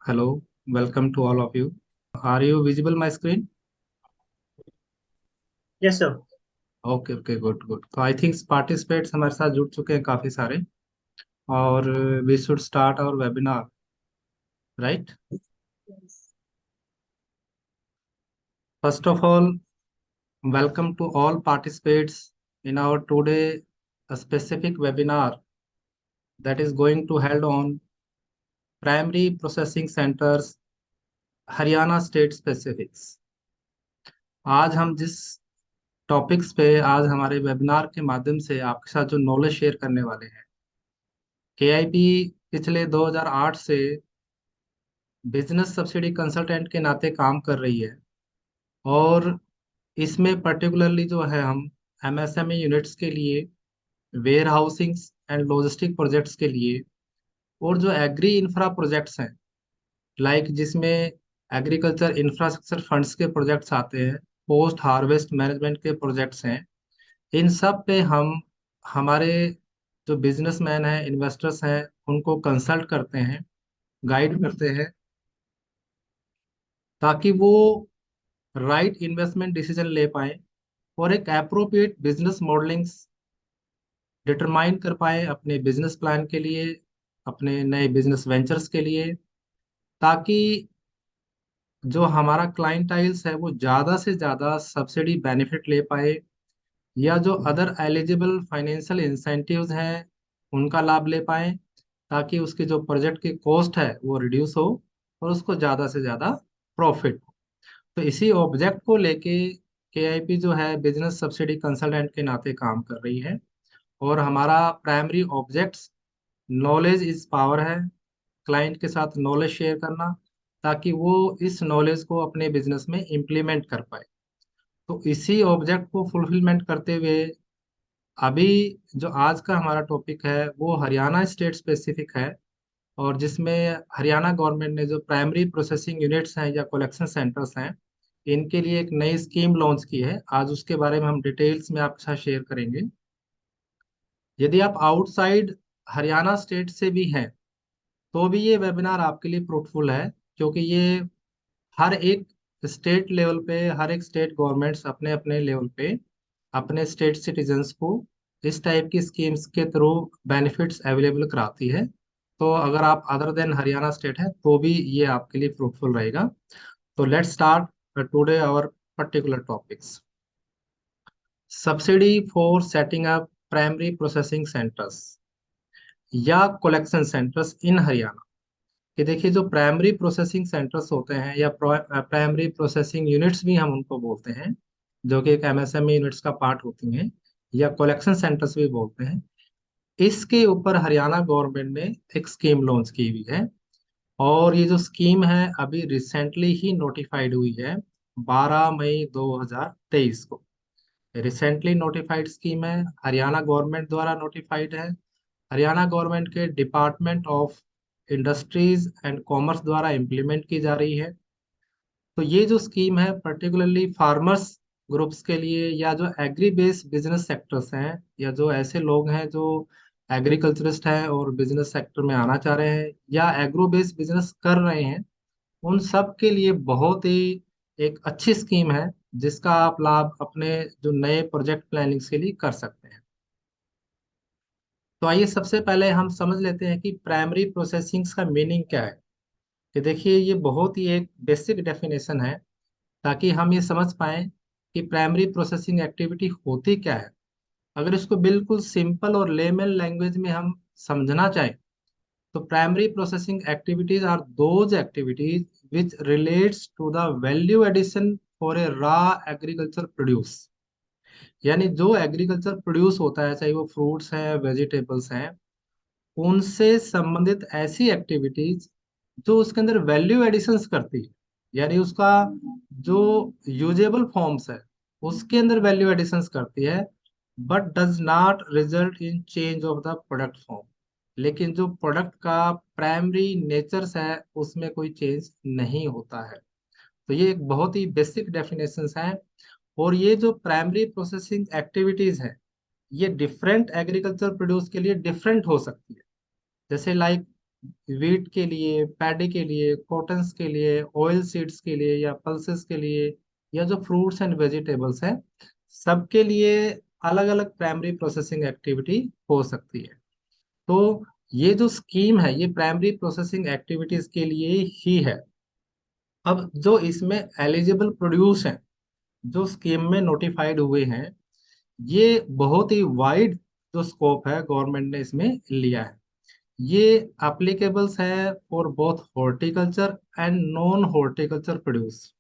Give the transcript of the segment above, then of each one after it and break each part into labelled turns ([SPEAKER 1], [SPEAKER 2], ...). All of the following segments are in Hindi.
[SPEAKER 1] Hello, welcome to all of you. Are you visible my screen?
[SPEAKER 2] Yes sir.
[SPEAKER 1] Okay okay good good. तो आई थिंक पार्टिसिपेट्स हमारे साथ जुड़ चुके हैं काफी सारे। और we should start our webinar, right? First of all, welcome to all participants in our today a specific webinar that is going to held on primary processing centers Haryana state specifics. आज हम जिस टॉपिक्स पे आज हमारे वेबिनार के माध्यम से आपके साथ जो नॉलेज शेयर करने वाले हैं, केआईपी पिछले 2008 से बिजनेस सब्सिडी कंसल्टेंट के नाते काम कर रही है। और इसमें पर्टिकुलरली जो है हम एमएसएमई यूनिट्स के लिए, warehousing and logistic projects के लिए, और जो एग्री इंफ्रा प्रोजेक्ट्स हैं, लाइक जिसमें एग्रीकल्चर इंफ्रास्ट्रक्चर फंड्स के प्रोजेक्ट्स आते हैं, पोस्ट हार्वेस्ट मैनेजमेंट के प्रोजेक्ट्स हैं, इन सब पे हम हमारे जो बिजनेसमैन हैं, इन्वेस्टर्स हैं, उनको कंसल्ट करते हैं, गाइड करते हैं, ताकि वो राइट इन्वेस्टमेंट डिसीजन ले पाए और एक अप्रोप्रिएट बिजनेस मॉडलिंग डिटरमाइन कर पाए अपने बिजनेस प्लान के लिए, अपने नए बिजनेस वेंचर्स के लिए, ताकि जो हमारा क्लाइंटाइल्स है वो ज़्यादा से ज़्यादा सब्सिडी बेनिफिट ले पाए, या जो अदर एलिजिबल फाइनेंशियल इंसेंटिव्स हैं उनका लाभ ले पाए, ताकि उसकी जो प्रोजेक्ट की कॉस्ट है वो रिड्यूस हो और उसको ज़्यादा से ज़्यादा प्रॉफिट हो। तो इसी ऑब्जेक्ट को लेके केआईपी जो है बिजनेस सब्सिडी कंसल्टेंट के नाते काम कर रही है। और हमारा primary objects knowledge is power है, क्लाइंट के साथ नॉलेज शेयर करना, ताकि वो इस नॉलेज को अपने बिजनेस में इम्प्लीमेंट कर पाए। तो इसी ऑब्जेक्ट को फुलफिलमेंट करते हुए अभी जो आज का हमारा टॉपिक है वो हरियाणा स्टेट स्पेसिफिक है, और जिसमें हरियाणा गवर्नमेंट ने जो प्राइमरी प्रोसेसिंग यूनिट्स हैं या कलेक्शन सेंटर्स हैं, इनके लिए एक नई स्कीम लॉन्च की है। आज उसके बारे में हम डिटेल्स में आपके साथ शेयर करेंगे। यदि आप आउटसाइड हरियाणा स्टेट से भी हैं तो भी ये वेबिनार आपके लिए फ्रूटफुल है, क्योंकि ये हर एक स्टेट लेवल पे, हर एक स्टेट गवर्नमेंट्स अपने अपने लेवल पे अपने स्टेट सिटीजन्स को इस टाइप की स्कीम्स के थ्रू बेनिफिट्स अवेलेबल कराती है। तो अगर आप अदर देन हरियाणा स्टेट है तो भी ये आपके लिए फ्रूटफुल रहेगा। तो let's start today our particular topics. Subsidy for setting up primary processing centres या कलेक्शन सेंटर्स इन हरियाणा। कि देखिए, जो प्राइमरी प्रोसेसिंग सेंटर्स होते हैं या प्राइमरी प्रोसेसिंग यूनिट्स भी हम उनको बोलते हैं, जो कि एक एमएसएमई यूनिट्स का पार्ट होती हैं, या कलेक्शन सेंटर्स भी बोलते हैं, इसके ऊपर हरियाणा गवर्नमेंट ने एक स्कीम लॉन्च की हुई है। और ये जो स्कीम है अभी रिसेंटली ही नोटिफाइड हुई है, 12 मई 2023 को। रिसेंटली नोटिफाइड स्कीम है, हरियाणा गवर्नमेंट द्वारा नोटिफाइड है, हरियाणा गवर्नमेंट के department of industries and commerce द्वारा इम्प्लीमेंट की जा रही है। तो ये जो स्कीम है पर्टिकुलरली फार्मर्स ग्रुप्स के लिए, या जो एग्री बेस्ड बिजनेस सेक्टर्स हैं, या जो ऐसे लोग हैं जो एग्रीकल्चरिस्ट हैं और बिजनेस सेक्टर में आना चाह रहे हैं या एग्रो बेस्ड बिजनेस कर रहे हैं, उन सब के लिए बहुत ही एक अच्छी स्कीम है, जिसका आप लाभ अपने जो नए प्रोजेक्ट प्लानिंग्स के लिए कर सकते हैं। तो आइए सबसे पहले हम समझ लेते हैं कि प्राइमरी प्रोसेसिंग का मीनिंग क्या है। कि देखिए, ये बहुत ही एक बेसिक डेफिनेशन है, ताकि हम ये समझ पाएं कि प्राइमरी प्रोसेसिंग एक्टिविटी होती क्या है। अगर इसको बिल्कुल सिंपल और लेमन लैंग्वेज में हम समझना चाहें, तो primary processing activities are those activities which relates to the value addition for a raw agriculture produce. यानी जो एग्रीकल्चर प्रोड्यूस होता है, चाहे वो फ्रूट्स हैं, वेजिटेबल्स हैं, उनसे संबंधित ऐसी एक्टिविटीज जो उसके अंदर वैल्यू एडिशंस करती है, यानी उसका जो यूजेबल फॉर्म्स है उसके अंदर वैल्यू एडिशंस करती है, but does not result in change of the product form. लेकिन जो प्रोडक्ट का प्राइमरी नेचर्स है उसमें कोई चेंज नहीं होता है। तो ये एक बहुत ही बेसिक डेफिनेशंस हैं। और ये जो प्राइमरी प्रोसेसिंग एक्टिविटीज है, ये डिफरेंट एग्रीकल्चर प्रोड्यूस के लिए डिफरेंट हो सकती है। जैसे लाइक वीट के लिए, पैडी के लिए, कॉटन्स के लिए, ऑयल सीड्स के लिए या पल्सेस के लिए, या जो फ्रूट्स एंड वेजिटेबल्स हैं, सबके लिए अलग अलग प्राइमरी प्रोसेसिंग एक्टिविटी हो सकती है। तो ये जो स्कीम है ये प्राइमरी प्रोसेसिंग एक्टिविटीज के लिए ही है। अब जो इसमें एलिजिबल प्रोड्यूस हैं, जो स्कीम में नोटिफाइड हुए हैं, ये बहुत ही वाइड जो स्कोप है गवर्नमेंट ने इसमें लिया है। ये एप्लीकेबल्स है for both horticulture and non horticulture produce,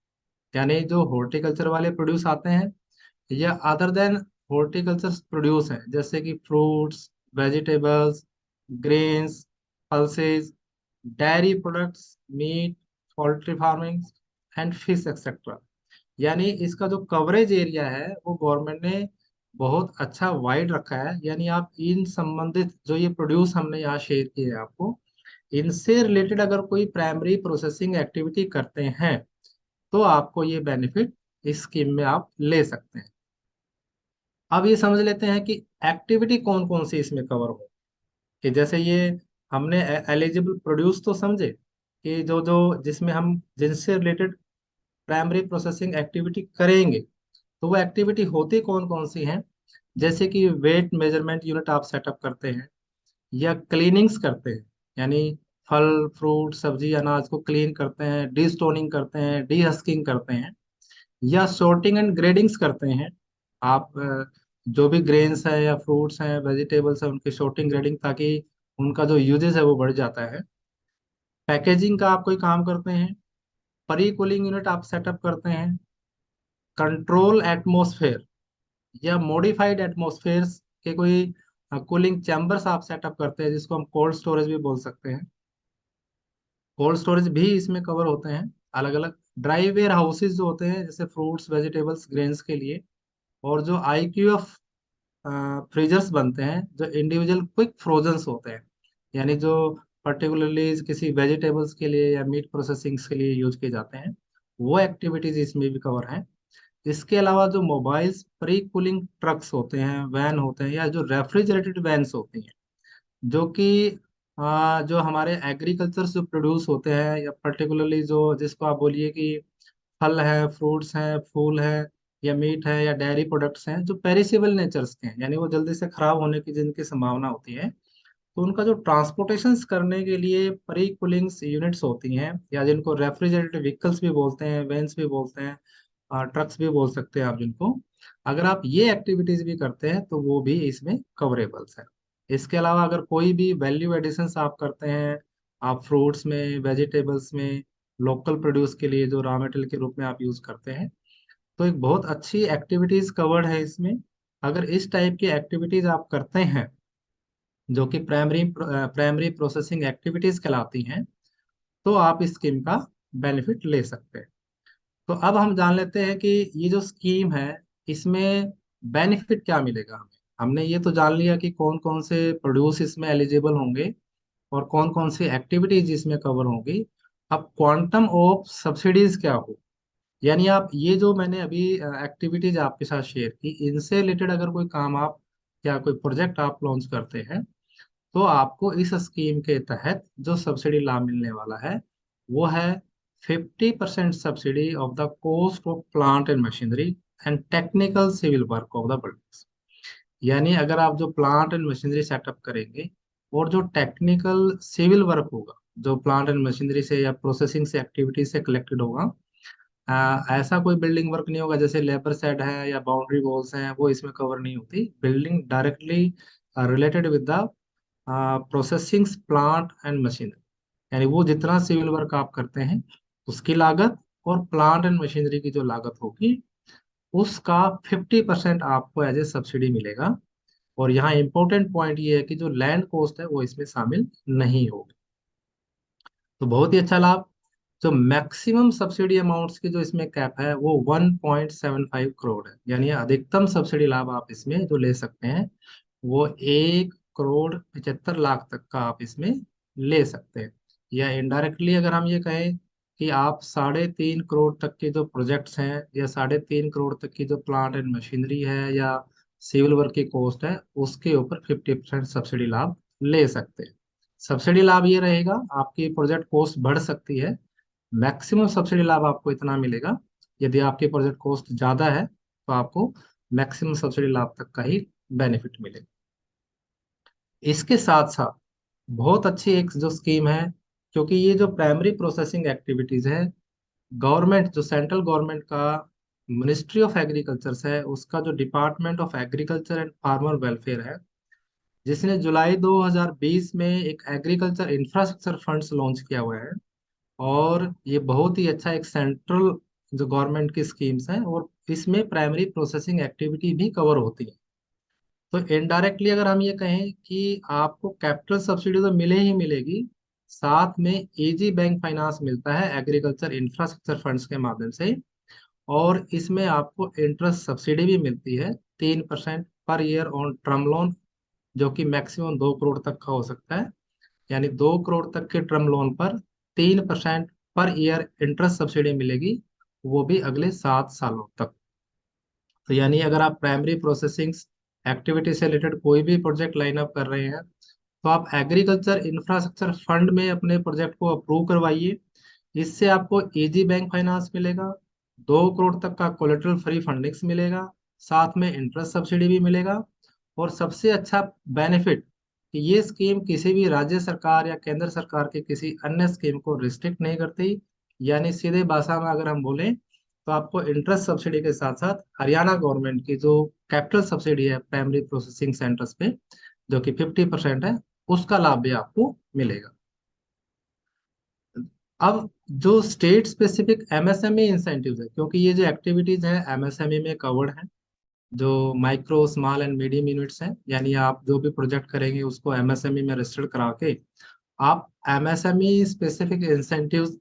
[SPEAKER 1] यानी जो हॉर्टिकल्चर वाले प्रोड्यूस आते हैं या अदर देन हॉर्टिकल्चर प्रोड्यूस हैं, जैसे कि fruits, vegetables, grains, pulses, dairy products, meat, poultry farming and fish etcetera. यानी इसका जो कवरेज एरिया है वो गवर्नमेंट ने बहुत अच्छा वाइड रखा है। यानी आप इन संबंधित जो ये प्रोड्यूस हमने यहाँ शेयर किए हैं आपको, इनसे रिलेटेड अगर कोई प्राइमरी प्रोसेसिंग एक्टिविटी करते हैं तो आपको ये बेनिफिट इस स्कीम में आप ले सकते हैं। अब ये समझ लेते हैं कि एक्टिविटी कौन कौन सी इसमें कवर हो। कि जैसे ये हमने एलिजिबल प्रोड्यूस तो समझे कि जो जो जिसमें हम जिनसे रिलेटेड प्राइमरी प्रोसेसिंग एक्टिविटी करेंगे, तो वो एक्टिविटी होती कौन कौन सी हैं। जैसे कि वेट मेजरमेंट यूनिट आप सेटअप करते हैं, या क्लीनिंग्स करते हैं, यानी फल फ्रूट सब्जी अनाज को क्लीन करते हैं, डी स्टोनिंग करते हैं, डी हस्किंग करते हैं, या सॉर्टिंग एंड ग्रेडिंग्स करते हैं। आप जो भी ग्रेन्स है या फ्रूट्स हैं वेजिटेबल्स हैं उनकी सॉर्टिंग ग्रेडिंग, ताकि उनका जो यूजेस है वो बढ़ जाता है। पैकेजिंग का आप कोई काम करते हैं, प्री कूलिंग यूनिट आप सेटअप करते हैं, कंट्रोल एटमॉस्फेयर या मॉडिफाइड एटमॉस्फेयर्स के कोई कूलिंग चैम्बर्स आप सेटअप करते हैं, जिसको हम कोल्ड स्टोरेज भी बोल सकते हैं। कोल्ड स्टोरेज भी इसमें कवर होते हैं अलग अलग। ड्राई वेयर हाउसेज जो होते हैं जैसे फ्रूट्स वेजिटेबल्स ग्रेन्स के लिए, और जो IQF फ्रीजर्स बनते हैं जो इंडिविजुअल क्विक फ्रोजन्स होते हैं, यानी जो पर्टिकुलरली किसी वेजिटेबल्स के लिए या मीट प्रोसेसिंग्स के लिए यूज किए जाते हैं, वो एक्टिविटीज इसमें भी कवर हैं। इसके अलावा जो मोबाइल्स प्री कूलिंग ट्रक्स होते हैं, वैन होते हैं, या जो रेफ्रिजरेटेड वैन्स होती हैं, जो कि जो हमारे एग्रीकल्चर से प्रोड्यूस होते हैं, या पर्टिकुलरली जो जिसको आप बोलिए कि फल है, फ्रूट्स हैं, फूल हैं, या मीट है, या डेयरी प्रोडक्ट्स हैं जो पेरिसेबल नेचर्स के हैं, यानी वो जल्दी से खराब होने की जिनकी संभावना होती है, तो उनका जो ट्रांसपोर्टेशन करने के लिए प्री कूलिंग यूनिट्स होती हैं, या जिनको रेफ्रिजरेटेड व्हीकल्स भी बोलते हैं, वेन्स भी बोलते हैं, ट्रक्स भी बोल सकते हैं आप जिनको, अगर आप ये एक्टिविटीज भी करते हैं तो वो भी इसमें कवरेबल्स है। इसके अलावा अगर कोई भी वैल्यू एडिशंस आप करते हैं, आप फ्रूट्स में वेजिटेबल्स में लोकल प्रोड्यूस के लिए जो रॉ मटेरियल के रूप में आप यूज करते हैं, तो एक बहुत अच्छी एक्टिविटीज कवर्ड है इसमें। अगर इस टाइप की एक्टिविटीज आप करते हैं जो कि प्राइमरी प्रोसेसिंग एक्टिविटीज कहलाती हैं, तो आप इस स्कीम का बेनिफिट ले सकते हैं। तो अब हम जान लेते हैं कि ये जो स्कीम है इसमें बेनिफिट क्या मिलेगा हमें। हमने ये तो जान लिया कि कौन कौन से प्रोड्यूस इसमें एलिजिबल होंगे और कौन कौन सी एक्टिविटीज इसमें कवर होंगी। अब क्वांटम ऑफ सब्सिडीज क्या हो, यानी आप ये जो मैंने अभी एक्टिविटीज आपके साथ शेयर की, इनसे रिलेटेड अगर कोई काम आप या कोई प्रोजेक्ट आप लॉन्च करते हैं, तो आपको इस स्कीम के तहत जो सब्सिडी लाभ मिलने वाला है वो है 50% subsidy of the cost of plant and machinery and technical civil work of the buildings. यानी अगर आप जो प्लांट एंड मशीनरी सेटअप करेंगे और जो टेक्निकल सिविल वर्क होगा जो प्लांट एंड मशीनरी से या प्रोसेसिंग से एक्टिविटी से कलेक्टेड होगा, ऐसा कोई बिल्डिंग वर्क नहीं होगा जैसे लेबर सेट है या बाउंड्री वॉल्स हैं, वो इसमें कवर नहीं होती। Building directly related with the processing plant and machinery, यानी वो जितना सिविल वर्क आप करते हैं उसकी लागत और प्लांट एंड मशीनरी की जो लागत होगी उसका 50% आपको एज ए सब्सिडी मिलेगा। और यहाँ इंपॉर्टेंट पॉइंट ये है कि जो लैंड कॉस्ट है वो इसमें शामिल नहीं होगी। तो बहुत ही अच्छा लाभ। जो मैक्सिमम सब्सिडी अमाउंट्स की जो इसमें कैप है वो 1.75 करोड़ है, यानी अधिकतम सब्सिडी लाभ आप इसमें जो ले सकते हैं वो 1,75 लाख तक का आप इसमें ले सकते हैं। या इनडायरेक्टली अगर हम ये कहें कि आप 3.5 करोड़ तक के जो प्रोजेक्ट्स हैं या 3.5 करोड़ तक की जो प्लांट एंड मशीनरी है या सिविल वर्क की कॉस्ट है उसके ऊपर 50% सब्सिडी लाभ ले सकते हैं। सब्सिडी लाभ ये रहेगा, आपकी प्रोजेक्ट कॉस्ट बढ़ सकती है, मैक्सिमम सब्सिडी लाभ आपको इतना मिलेगा। यदि आपकी प्रोजेक्ट कॉस्ट ज़्यादा है तो आपको मैक्सिमम सब्सिडी लाभ तक का ही बेनिफिट मिलेगा। इसके साथ साथ बहुत अच्छी एक जो स्कीम है, क्योंकि ये जो प्राइमरी प्रोसेसिंग एक्टिविटीज है, गवर्नमेंट जो सेंट्रल गवर्नमेंट का मिनिस्ट्री ऑफ एग्रीकल्चर है, उसका जो department of agriculture and farmer welfare है, जिसने जुलाई 2020 में एक एग्रीकल्चर इंफ्रास्ट्रक्चर फंड्स लॉन्च किया हुआ है। और ये बहुत ही अच्छा एक सेंट्रल जो गवर्नमेंट की स्कीम्स हैं, और इसमें प्राइमरी प्रोसेसिंग एक्टिविटी भी कवर होती है। तो इनडायरेक्टली अगर हम ये कहें कि आपको कैपिटल सब्सिडी तो मिले ही मिलेगी, साथ में एजी बैंक फाइनेंस मिलता है एग्रीकल्चर इंफ्रास्ट्रक्चर फंड्स के माध्यम से। और इसमें आपको इंटरेस्ट सब्सिडी भी मिलती है 3% per year on term loan, जो कि मैक्सिमम 2 करोड़ तक का हो सकता है। यानी 2 करोड़ तक के टर्म लोन पर 3% पर ईयर इंटरेस्ट सब्सिडी मिलेगी, वो भी अगले 7 सालों तक। तो यानी अगर आप प्राइमरी प्रोसेसिंग एक्टिविटी से रिलेटेड कोई भी प्रोजेक्ट लाइन अप कर रहे हैं, तो आप एग्रीकल्चर इंफ्रास्ट्रक्चर फंड में अपने प्रोजेक्ट को अप्रूव करवाइए। इससे आपको इजी बैंक फाइनेंस मिलेगा, 2 करोड़ तक का कोलेटरल फ्री फंडिंग्स मिलेगा, साथ में इंटरेस्ट सब्सिडी भी मिलेगा। और सबसे अच्छा बेनिफिट कि ये स्कीम किसी भी राज्य सरकार या केंद्र सरकार के किसी अन्य स्कीम को रिस्ट्रिक्ट नहीं करती। यानी सीधे भाषा में अगर हम बोलें, तो आपको इंटरेस्ट सब्सिडी के साथ साथ हरियाणा गवर्नमेंट की जो कैपिटल सब्सिडी है प्राइमरी प्रोसेसिंग सेंटर्स पे, जो कि 50% है, उसका लाभ भी आपको मिलेगा। अब जो स्टेट स्पेसिफिक एमएसएमई इंसेंटिव है, क्योंकि ये जो एक्टिविटीज है एमएसएमई में कवर्ड है, जो micro small and medium units हैं, यानी आप जो भी प्रोजेक्ट करेंगे उसको एमएसएमई में रजिस्टर्ड करा के आप एमएसएमई स्पेसिफिक इंसेंटिव्स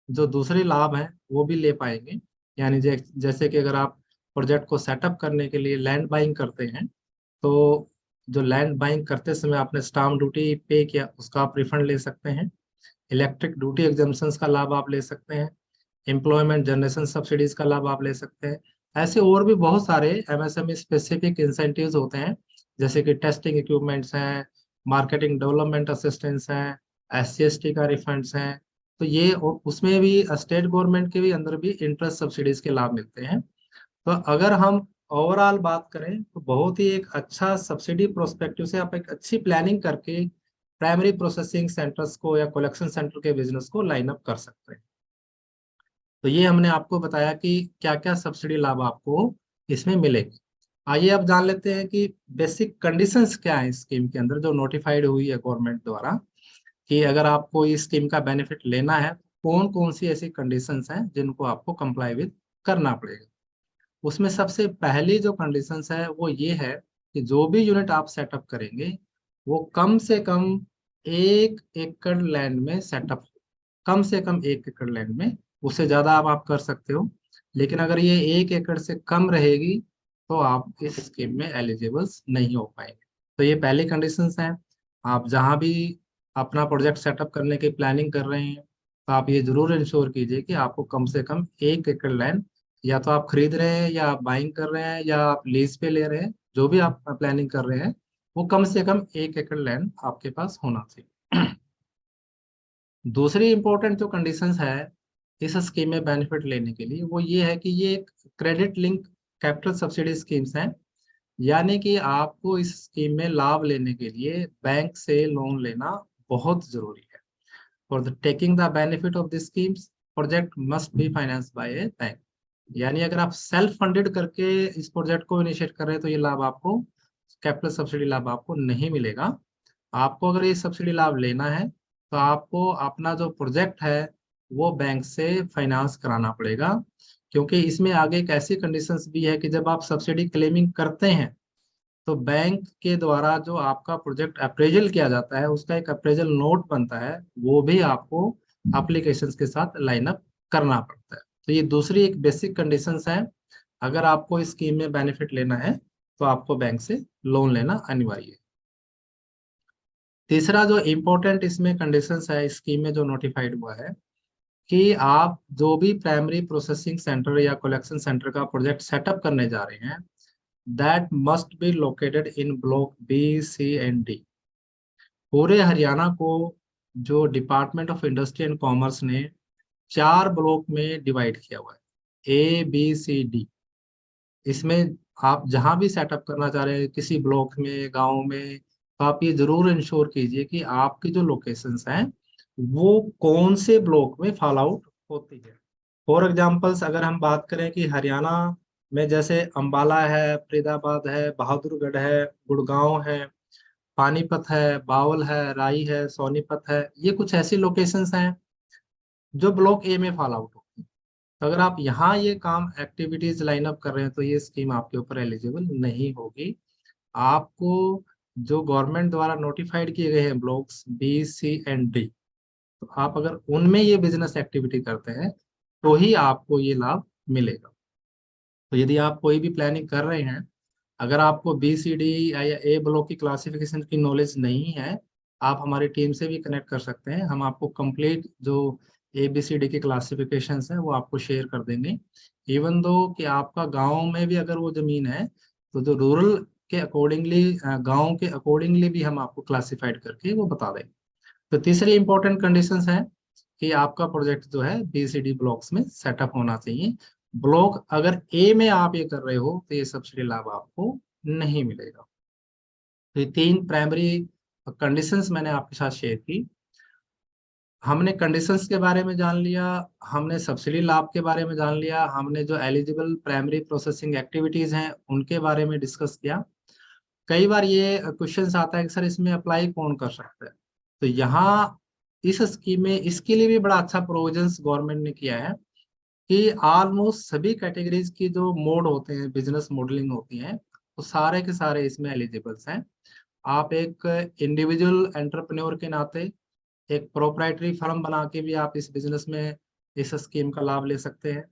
[SPEAKER 1] जो दूसरे लाभ हैं वो भी ले पाएंगे। यानी जैसे कि अगर आप प्रोजेक्ट को सेटअप करने के लिए लैंड बाइंग करते हैं, तो जो लैंड बाइंग करते समय आपने स्टाम्प ड्यूटी पे किया, उसका आप रिफंड ले सकते हैं। इलेक्ट्रिक ड्यूटी एग्जाम्पशंस का लाभ आप ले सकते हैं। एम्प्लॉयमेंट जनरेशन सब्सिडीज का लाभ आप ले सकते हैं। ऐसे और भी बहुत सारे एमएसएमई स्पेसिफिक इंसेंटिव्स होते हैं, जैसे कि टेस्टिंग इक्विपमेंट्स हैं, मार्केटिंग डेवलपमेंट असिस्टेंस हैं, SC/ST का रिफंड्स हैं। तो ये उसमें भी स्टेट गवर्नमेंट के भी अंदर भी इंटरेस्ट सब्सिडीज के लाभ मिलते हैं। तो अगर हम ओवरऑल बात करें तो बहुत ही एक अच्छा सब्सिडी प्रोस्पेक्टिव से आप एक अच्छी प्लानिंग करके प्राइमरी प्रोसेसिंग सेंटर्स को या कलेक्शन सेंटर के बिजनेस को लाइन अप कर सकते हैं। तो ये हमने आपको बताया कि क्या क्या सब्सिडी लाभ आपको इसमें मिलेगी। आइए अब जान लेते हैं कि बेसिक कंडीशंस क्या है इस स्कीम के अंदर जो नोटिफाइड हुई है गवर्नमेंट द्वारा, कि अगर आपको इस स्कीम का बेनिफिट लेना है, कौन कौन सी ऐसी कंडीशंस हैं जिनको आपको कंप्लाई विद करना पड़ेगा। उसमें सबसे पहली जो कंडीशंस है वो ये है कि जो भी यूनिट आप सेटअप करेंगे वो कम से कम 1 एकड़ लैंड में सेटअप, कम से कम 1 एकड़ लैंड में। उससे ज्यादा आप कर सकते हो, लेकिन अगर ये 1 एकड़ से कम रहेगी तो आप इस स्कीम में एलिजिबल्स नहीं हो पाएंगे। तो ये पहली कंडीशंस हैं। आप जहाँ भी अपना प्रोजेक्ट सेटअप करने की प्लानिंग कर रहे हैं, तो आप ये जरूर इंश्योर कीजिए कि आपको कम से कम 1 एकड़ लैंड, या तो आप खरीद रहे हैं या आप बाइंग कर रहे हैं या आप लीज पे ले रहे हैं, जो भी आप प्लानिंग कर रहे हैं, वो कम से कम 1 एकड़ लैंड आपके पास होना चाहिए। दूसरी इंपॉर्टेंट जो कंडीशंस है इस स्कीम में बेनिफिट लेने के लिए, वो ये है कि ये एक credit link capital subsidy schemes हैं। यानी कि आपको इस स्कीम में लाभ लेने के लिए बैंक से लोन लेना बहुत जरूरी है। For the taking the benefit of this schemes, project must be finance by a bank. यानी अगर आप सेल्फ फंडेड करके इस प्रोजेक्ट को इनिशिएट कर रहे हैं तो ये लाभ आपको, कैपिटल सब्सिडी लाभ आपको नहीं मिलेगा। आपको अगर ये सब्सिडी लाभ लेना है तो आपको अपना जो प्रोजेक्ट है वो बैंक से फाइनेंस कराना पड़ेगा। क्योंकि इसमें आगे एक ऐसी कंडीशंस भी है कि जब आप सब्सिडी क्लेमिंग करते हैं तो बैंक के द्वारा जो आपका प्रोजेक्ट अप्रेजल किया जाता है उसका एक अप्रेजल नोट बनता है, वो भी आपको एप्लीकेशन के साथ लाइन अप करना पड़ता है। तो ये दूसरी एक बेसिक कंडीशंस है। अगर आपको इस स्कीम में बेनिफिट लेना है तो आपको बैंक से लोन लेना अनिवार्य है। तीसरा जो इम्पोर्टेंट इसमें कंडीशंस है इस स्कीम में जो नोटिफाइड हुआ है, कि आप जो भी प्राइमरी प्रोसेसिंग सेंटर या कलेक्शन सेंटर का प्रोजेक्ट सेटअप करने जा रहे हैं, that must be located in block B, C and D। पूरे हरियाणा को जो department of industry and commerce ने 4 ब्लॉक में डिवाइड किया हुआ है, ABCD। इसमें आप जहां भी सेटअप करना चाह रहे हैं, किसी ब्लॉक में, गांव में, तो आप ये जरूर इंश्योर कीजिए कि आपकी जो लोकेशंस हैं वो कौन से ब्लॉक में फॉल आउट होती है। फॉर एग्जांपल्स अगर हम बात करें कि हरियाणा में जैसे अंबाला है, फरीदाबाद है, बहादुरगढ़ है, गुड़गांव है, पानीपत है, बावल है, राई है, सोनीपत है, ये कुछ ऐसी लोकेशंस हैं जो ब्लॉक ए में फॉल आउट होती है। तो अगर आप यहाँ ये काम एक्टिविटीज लाइन अप कर रहे हैं तो ये स्कीम आपके ऊपर एलिजिबल नहीं होगी। आपको जो गवर्नमेंट द्वारा नोटिफाइड किए गए हैं blocks B, C and D, तो आप अगर उनमें ये बिजनेस एक्टिविटी करते हैं तो ही आपको ये लाभ मिलेगा। तो यदि आप कोई भी प्लानिंग कर रहे हैं, अगर आपको B, C, D या ए ब्लॉक की क्लासिफिकेशन की नॉलेज नहीं है, आप हमारी टीम से भी कनेक्ट कर सकते हैं। हम आपको कंप्लीट जो ABCD की क्लासिफिकेशन है वो आपको शेयर कर देंगे। इवन दो कि आपका गांव में भी अगर वो जमीन है, तो जो रूरल के अकॉर्डिंगली, गांव के अकॉर्डिंगली भी हम आपको क्लासिफाइड करके वो बता देंगे। तो तीसरी इंपॉर्टेंट कंडीशंस है कि आपका प्रोजेक्ट जो है BCD ब्लॉक्स में सेटअप होना चाहिए। ब्लॉक अगर ए में आप ये कर रहे हो तो ये सब्सिडी लाभ आपको नहीं मिलेगा। तो ये 3 प्राइमरी कंडीशंस मैंने आपके साथ शेयर की। हमने कंडीशंस के बारे में जान लिया, हमने सब्सिडी लाभ के बारे में जान लिया, हमने जो एलिजिबल प्राइमरी प्रोसेसिंग एक्टिविटीज हैं उनके बारे में डिस्कस किया। कई बार ये क्वेश्चंस आता है कि सर इसमें अप्लाई कौन कर सकता है। तो यहाँ इस स्कीम में इसके लिए भी बड़ा अच्छा प्रोविजंस गवर्नमेंट ने किया है कि ऑलमोस्ट सभी कैटेगरीज की जो मोड होते हैं, बिजनेस मॉडलिंग होती हैं, तो सारे के सारे इसमें एलिजिबल्स हैं। आप एक इंडिविजुअल एंटरप्रेन्योर के नाते एक प्रोप्राइटरी फर्म बना के भी आप इस बिजनेस में इस स्कीम का लाभ ले सकते हैं।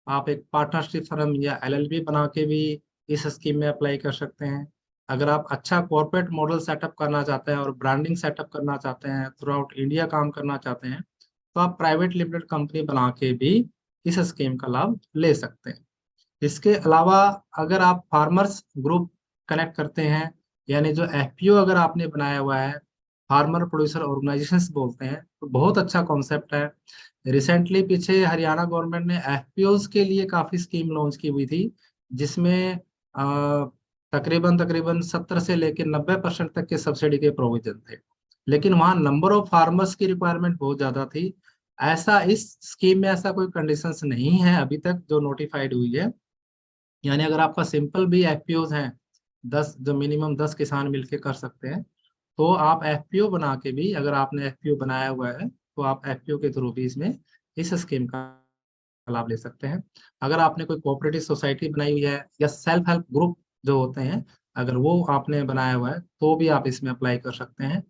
[SPEAKER 1] आप एक पार्टनरशिप फर्म या LLP बना के भी इस स्कीम में अप्लाई कर सकते हैं। अगर आप अच्छा कॉर्पोरेट मॉडल सेटअप करना चाहते हैं और ब्रांडिंग सेटअप करना चाहते हैं, थ्रू आउट इंडिया काम करना चाहते हैं, तो आप प्राइवेट लिमिटेड कंपनी बना के भी इस स्कीम का लाभ ले सकते हैं। इसके अलावा अगर आप फार्मर्स ग्रुप कनेक्ट करते हैं, यानी जो FPO अगर आपने बनाया हुआ है, फार्मर प्रोड्यूसर ऑर्गेनाइजेशंस बोलते हैं, तो बहुत अच्छा कॉन्सेप्ट है। रिसेंटली पीछे हरियाणा गवर्नमेंट ने FPOs के लिए काफी स्कीम लॉन्च की हुई थी, जिसमें तकरीबन तकरीबन 70 से लेकर 90% तक के सब्सिडी के प्रोविजन थे। लेकिन वहाँ नंबर ऑफ फार्मर्स की रिक्वायरमेंट बहुत ज्यादा थी। ऐसा इस स्कीम में ऐसा कोई कंडीशंस नहीं है अभी तक जो नोटिफाइड हुई है। यानी अगर आपका सिंपल भी FPOs हैं, 10 जो मिनिमम 10 किसान मिलके कर सकते हैं, तो आप FPO बना के भी, अगर आपने FPO बनाया हुआ है तो आप FPO के थ्रू भी इसमें इस स्कीम का लाभ ले सकते हैं। अगर आपने कोई कोऑपरेटिव सोसाइटी बनाई हुई है या सेल्फ हेल्प ग्रुप जो होते हैं, अगर वो आपने बनाया हुआ है तो भी आप इसमें अप्लाई कर सकते हैं।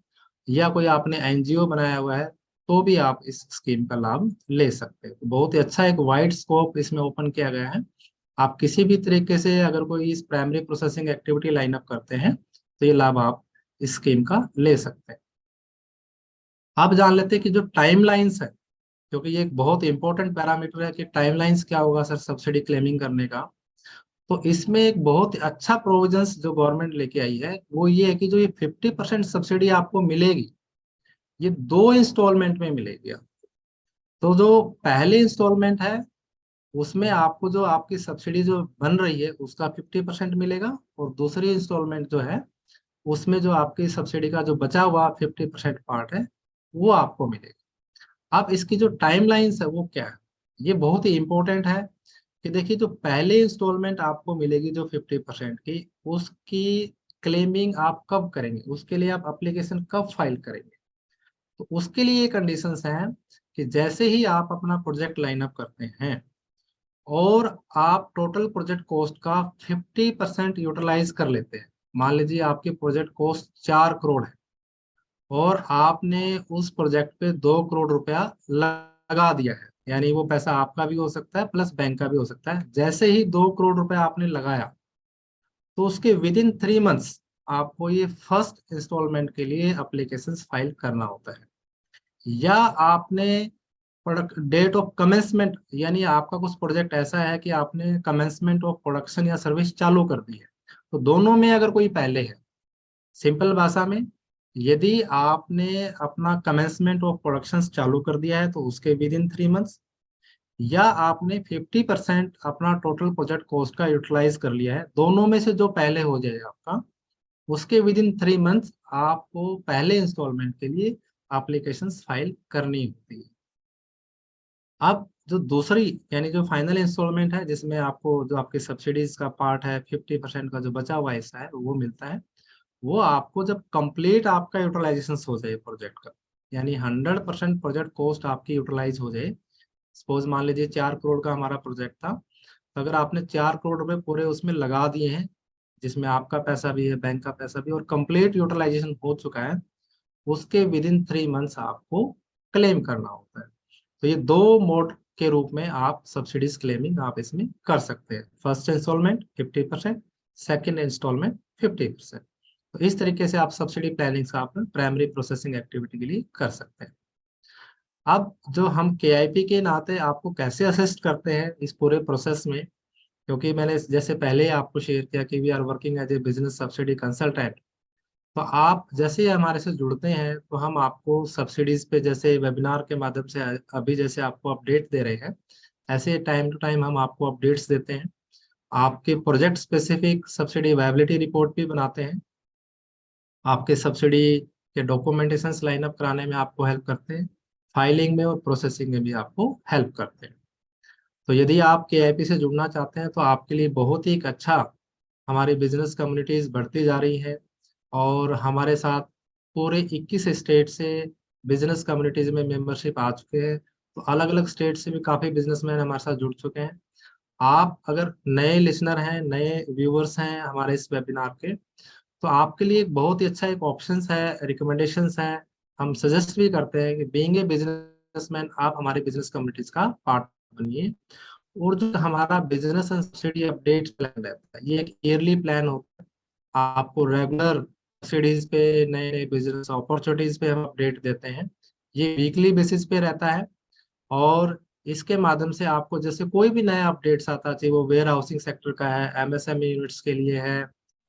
[SPEAKER 1] या कोई आपने NGO बनाया हुआ है तो भी आप इस स्कीम का लाभ ले सकते हैं। तो बहुत ही अच्छा एक वाइड स्कोप इसमें ओपन किया गया है। आप किसी भी तरीके से अगर कोई इस primary processing activity line up करते हैं तो ये लाभ आप इस स्कीम का ले सकते हैं। आप जान लेते हैं कि जो टाइमलाइंस है, क्योंकि ये एक बहुत इंपॉर्टेंट पैरामीटर है कि टाइमलाइंस क्या होगा सर सब्सिडी क्लेमिंग करने का। तो इसमें एक बहुत अच्छा प्रोविजंस जो गवर्नमेंट लेके आई है वो ये है कि जो ये 50% सब्सिडी आपको मिलेगी, ये 2 इंस्टॉलमेंट में मिलेगी। तो जो पहले इंस्टॉलमेंट है उसमें आपको जो आपकी सब्सिडी जो बन रही है उसका 50% मिलेगा, और दूसरी इंस्टॉलमेंट जो है उसमें जो आपकी सब्सिडी का जो बचा हुआ 50% पार्ट है वो आपको मिलेगा। अब इसकी जो टाइमलाइंस है वो क्या है, ये बहुत ही इंपॉर्टेंट है। कि देखिए जो पहले इंस्टॉलमेंट आपको मिलेगी जो 50% की, उसकी क्लेमिंग आप कब करेंगे, उसके लिए आप एप्लीकेशन कब फाइल करेंगे। तो उसके लिए ये कंडीशंस हैं कि जैसे ही आप अपना प्रोजेक्ट लाइन अप करते हैं और आप टोटल प्रोजेक्ट कॉस्ट का 50% यूटिलाइज कर लेते हैं। मान लीजिए आपकी प्रोजेक्ट कॉस्ट 4 करोड़ है और आपने उस प्रोजेक्ट पे 2 करोड़ रुपया लगा दिया है, यानी वो पैसा आपका भी हो सकता है प्लस बैंक का भी हो सकता है। जैसे ही 2 करोड़ रुपया आपने लगाया तो उसके विद इन 3 मंथ्स आपको ये फर्स्ट इंस्टॉलमेंट के लिए अप्लीकेशन फाइल करना होता है। या आपने प्रोडक्ट डेट ऑफ कमेंसमेंट, यानी आपका कुछ प्रोजेक्ट ऐसा है कि आपने कमेंसमेंट ऑफ प्रोडक्शन या सर्विस चालू कर दी है, तो दोनों में अगर कोई पहले है, सिंपल भाषा में यदि आपने अपना कमेंसमेंट ऑफ प्रोडक्शन चालू कर दिया है तो उसके विद इन 3 मंथ्स, या आपने 50% अपना टोटल प्रोजेक्ट कॉस्ट का यूटिलाइज कर लिया है, दोनों में से जो पहले हो जाए आपका, उसके विद इन 3 मंथ्स आपको पहले इंस्टॉलमेंट के लिए एप्लीकेशन फाइल करनी होती है। अब जो दूसरी यानी जो फाइनल इंस्टॉलमेंट है, जिसमें आपको जो आपकी सब्सिडीज का पार्ट है, 50% का जो बचा हुआ हिस्सा है वो मिलता है, वो आपको जब कंप्लीट आपका यूटिलाइजेशन हो जाए प्रोजेक्ट का, यानी 100% प्रोजेक्ट कॉस्ट आपकी यूटिलाइज हो जाए। सपोज मान लीजिए 4 करोड़ का हमारा प्रोजेक्ट था, तो अगर आपने 4 करोड़ रुपए पूरे उसमें लगा दिए हैं, जिसमें आपका पैसा भी है, बैंक का पैसा भी, और कंप्लीट यूटिलाइजेशन हो चुका है, उसके विद इन 3 मंथ्स आपको क्लेम करना होता है। तो ये दो मोड के रूप में आप सब्सिडीज क्लेमिंग आप इसमें कर सकते हैं। First instalment 50%, second instalment 50%। तो इस तरीके से आप सब्सिडी प्लानिंग आप प्राइमरी प्रोसेसिंग एक्टिविटी के लिए कर सकते हैं। अब जो हम केआईपी के नाते आपको कैसे असिस्ट करते हैं इस पूरे प्रोसेस में, क्योंकि मैंने जैसे पहले ही आपको शेयर किया कि we are working as a business subsidy consultant, तो आप जैसे ही हमारे से जुड़ते हैं तो हम आपको सब्सिडीज पे जैसे वेबिनार के माध्यम से अभी जैसे आपको अपडेट दे रहे हैं, ऐसे टाइम टू टाइम हम आपको अपडेट्स देते हैं। आपके project specific subsidy viability report भी बनाते हैं, आपके सब्सिडी के डॉक्यूमेंटेशन लाइन अप कराने में आपको हेल्प करते हैं, फाइलिंग में और प्रोसेसिंग में भी आपको हेल्प करते हैं। तो यदि आप केआईपी से जुड़ना चाहते हैं तो आपके लिए बहुत ही एक अच्छा, हमारी बिजनेस कम्युनिटीज बढ़ती जा रही है, और हमारे साथ पूरे 21 स्टेट से बिजनेस कम्युनिटीज में मेंबरशिप आ चुके हैं। तो अलग अलग स्टेट से भी काफ़ी बिजनेसमैन हमारे साथ जुड़ चुके हैं। आप अगर नए लिसनर हैं, नए व्यूअर्स हैं हमारे इस वेबिनार के, तो आपके लिए एक बहुत ही अच्छा एक ऑप्शंस है, रिकमेंडेशंस है। हम सजेस्ट भी करते हैं कि बीइंग ए बिजनेसमैन आप हमारे बिजनेस कम्युनिटीज का पार्ट बनिए। और जो हमारा business and subsidy update plan रहता है, ये एक ईयरली प्लान होता है। आपको रेगुलर सब्सिडीज पे, नए नए बिजनेस अपॉर्चुनिटीज पे हम अपडेट देते हैं। ये वीकली बेसिस पे रहता है, और इसके माध्यम से आपको जैसे कोई भी नया अपडेट्स आता है, चाहे वो वेयर हाउसिंग सेक्टर का है, एमएसएमई यूनिट्स के लिए है,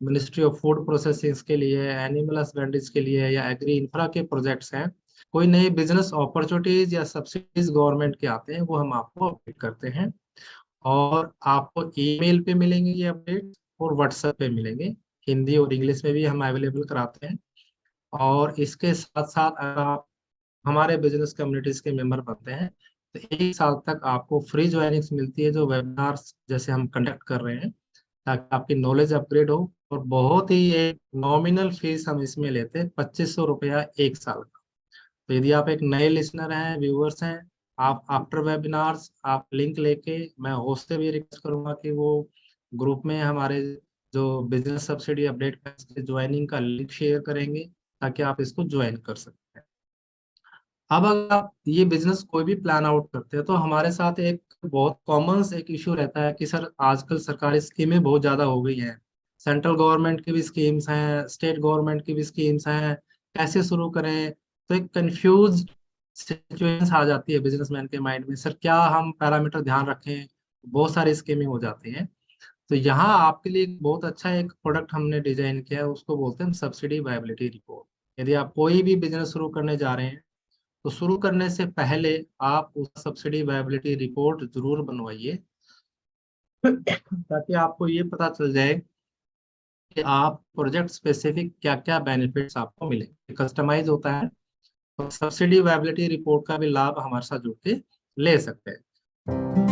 [SPEAKER 1] मिनिस्ट्री ऑफ फूड प्रोसेसिंग के लिए है, एनिमल हस्बेंड्रीज के लिए है, या एग्री इंफ्रा के प्रोजेक्ट्स हैं, कोई नए बिजनेस अपॉर्चुनिटीज या सब्सिडीज गवर्नमेंट के आते हैं, वो हम आपको अपडेट करते हैं। और आपको ईमेल पे मिलेंगे ये अपडेट, और व्हाट्सएप पे मिलेंगे। हिंदी और इंग्लिश में भी हम अवेलेबल कराते हैं। और इसके साथ साथ अगर आप हमारे बिजनेस कम्युनिटीज के मेंबर बनते हैं तो 1 साल तक आपको फ्री ज्वाइनिंग्स मिलती है, जो वेबिनार्स जैसे हम कंडक्ट कर रहे हैं, ताकि आपकी नॉलेज अपग्रेड हो। और बहुत ही एक नॉमिनल फीस हम इसमें लेते हैं, 2500 रुपया 1 साल का। तो यदि आप एक नए लिसनर हैं, व्यूअर्स हैं, आप आफ्टर वेबिनार्स आप लिंक लेके, मैं होस्ट से भी रिक्वेस्ट करूंगा कि वो ग्रुप में हमारे जो बिजनेस सब्सिडी अपडेट ज्वाइनिंग का लिंक शेयर करेंगे, ताकि आप इसको ज्वाइन कर सकते हैं। अब अगर आप ये बिजनेस कोई भी प्लान आउट करते हैं तो हमारे साथ एक बहुत कॉमन एक इशू रहता है कि सर आजकल सरकारी स्कीमें बहुत ज़्यादा हो गई हैं, सेंट्रल गवर्नमेंट की भी स्कीम्स हैं, स्टेट गवर्नमेंट की भी स्कीम्स हैं, कैसे शुरू करें। तो एक कंफ्यूज सिचुएशन आ जाती है बिजनेसमैन के माइंड में, सर क्या हम पैरामीटर ध्यान रखें, बहुत सारी स्कीमें हो जाती हैं। तो यहाँ आपके लिए एक बहुत अच्छा एक प्रोडक्ट हमने डिजाइन किया है, उसको बोलते हैं सब्सिडी वायबिलिटी रिपोर्ट। यदि आप कोई भी बिजनेस शुरू करने जा रहे हैं तो शुरू करने से पहले आप उस सब्सिडी वायबिलिटी रिपोर्ट जरूर बनवाइए, ताकि आपको ये पता चल जाए कि आप प्रोजेक्ट स्पेसिफिक क्या क्या बेनिफिट्स आपको मिले। कस्टमाइज होता है, तो सब्सिडी वायबिलिटी रिपोर्ट का भी लाभ हमारे साथ जुड़ के ले सकते हैं।